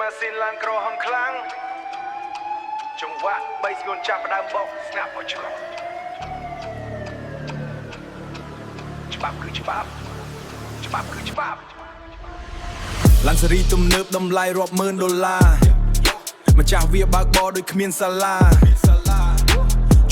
ម៉ាស៊ីនឡានក្រហមខ្លាំងចង្វាក់3ស្គនចាប់ដើមបោកស្នាប់ឲ្យច្បាប់ច្បាប់គឺច្បាប់ច្បាប់គឺច្បាប់ឡានសេរីទំនើបតម្លៃរាប់ម៉ឺនដុល្លារម្ចាស់វាបើកបរដូចគ្មានសាលា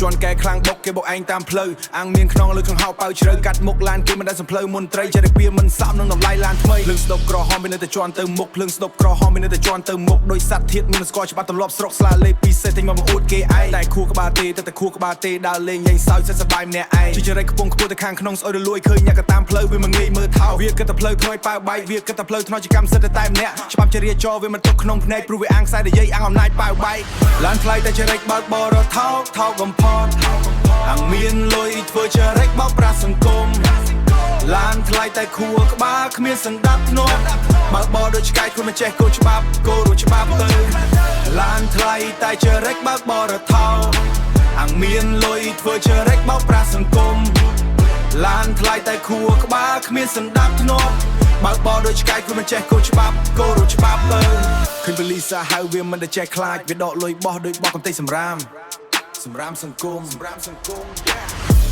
ជន់កែខ្លាំងបុកគេបុកឯងតាមផ្លូវអាំងមានខ្នងលើកង្ហោប៉ៅជ្រៅកាត់មុខឡានគេមិនដែលសំផ្លូវមន្ត្រីចេះតែពៀមិនសមនឹងតម្លៃឡានថ្មីភ្លើងស្ដប់ក្រហមវានៅតែជន់ទៅមុខភ្លើងស្ដប់ក្រហមវានៅតែជន់ទៅមុខដោយសัตว์ធាតមានស្គាល់ច្បាប់ទម្លាប់ស្រុកស្លាលេពិសេសតែមកបង្អួតគេឯងតែខួរក្បាលទេតែខួរក្បាលទេដើរលេងលេងសើចសិតសប្បាយម្នាក់ឯងជិះចរិតខ្ពង់ខ្ពស់ទៅខាងក្នុងស្អុយរលួយឃើញអ្នកក៏តាមផ្លូវវាមិនងាយមើលថោវាគិតតែផ្លូវខ្នើយប៉ៅបែកវាគិតតែផ្លូវថ្នល់ជាកម្មសិទ្ធិតែម្នាក់ច្បាប់ចរិយាចរវាមិនទុកក្នុងភ្នែកព្រោះវាអាំងខ្សែនិយាយអាំងអំណាចប៉ៅបែកឡានថ្លៃតែចរិតបើកបរថោកថោកបំផុតអាំងមានលុយធ្វើចរិតបោកប្រាស់សង្គមឡានថ្លៃតែខួរក្បាលគ្មានសណ្ដាប់ធ្នាប់បើបរដូចឆ្កែខ្លួនមិនចេះគោលច្បាប់គោលរួចច្បាប់ទៅឡានថ្លៃតែចរិតបើកបរថោអាំងមានលុយធ្វើចរិតបោកប្រាស់សង្គមឡានថ្លៃតែខួរក្បាលគ្មានសណ្ដាប់ធ្នាប់បើបរដូចឆ្កែខ្លួនមិនចេះគោលច្បាប់គោលរួចច្បាប់ទៅឃើញប៉ូលីសហៅវាមិនដែលចេះខ្លាចវាដកលុយបោះដោយបោះកំទេចសម្រាមសង្គម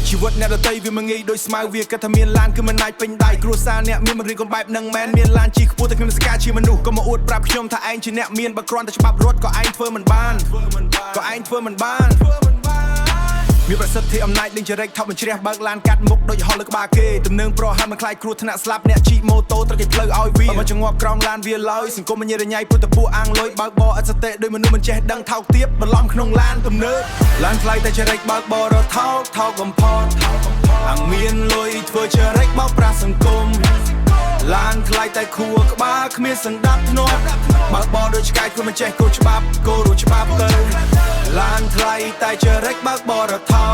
ជីវិតអ្នកដតីវាមិនងាយដូចស្មៅវាគិតថាមានឡានគឺមិនអាចពេញដៃគ្រួសារអ្នកមានមិនរៀងកូនបែបនឹងមែនមានឡានជិះខ្ពស់តែគ្មានសកាជាមនុស្សក៏មកអួតប្រាប់ខ្ញុំថាឯងជាអ្នកមានបើគ្រាន់តែច្បាប់រត់ក៏ឯងធ្វើមិនបានមានប្រសិទ្ធិអំណាចលេងចរិតថប់មិនជ្រះបើកឡានកាត់មុខដូចហោះលើក្បាលគេទំនឹងប្រហែលមិនខ្លាចគ្រោះថ្នាក់ស្លាប់អ្នកជិះម៉ូតូត្រូវគេផ្លូវឲ្យវាមកចងប់ក្រោមឡានវាឡើយសង្គមញ៉ៃរញ៉ៃពុទ្ធពួកអាំងលុយបើកបរអត់សតិដោយមនុស្សមិនចេះដឹងថោកទាបបន្លំក្នុងឡានទំនើបឡានថ្លៃតែចរិតបើកបរថោកបំផុតអាំងមានលុយធ្វើចរិតបោកប្រាស់សង្គមឡានថ្លៃតែខួរក្បាលគ្មានសណ្ដាប់ធ្នាប់បើបរដូចឆ្កែខ្លួនមិនចេះគោលច្បាប់គោលរួចច្បាប់ទៅឡានថ្លៃតែចរិតបើកបរថោ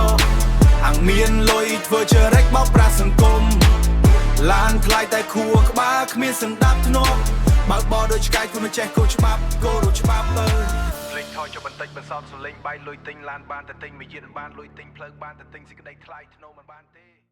អាំងមានលុយធ្វើចរិតបោកប្រាស់សង្គមឡានថ្លៃតែខួរក្បាលគ្មានសណ្ដាប់ធ្នាប់បើបរដូចឆ្កែខ្លួនមិនចេះគោលច្បាប់គោលរួចច្បាប់ទៅលេងថយចុះបន្តិចបន្សល់សលេងបាយលុយទិញឡានបានតែទិញមួយយានបានលុយទិញផ្លូវបានតែទិញសេចក្តីថ្លៃធ្នូមិនបានទេ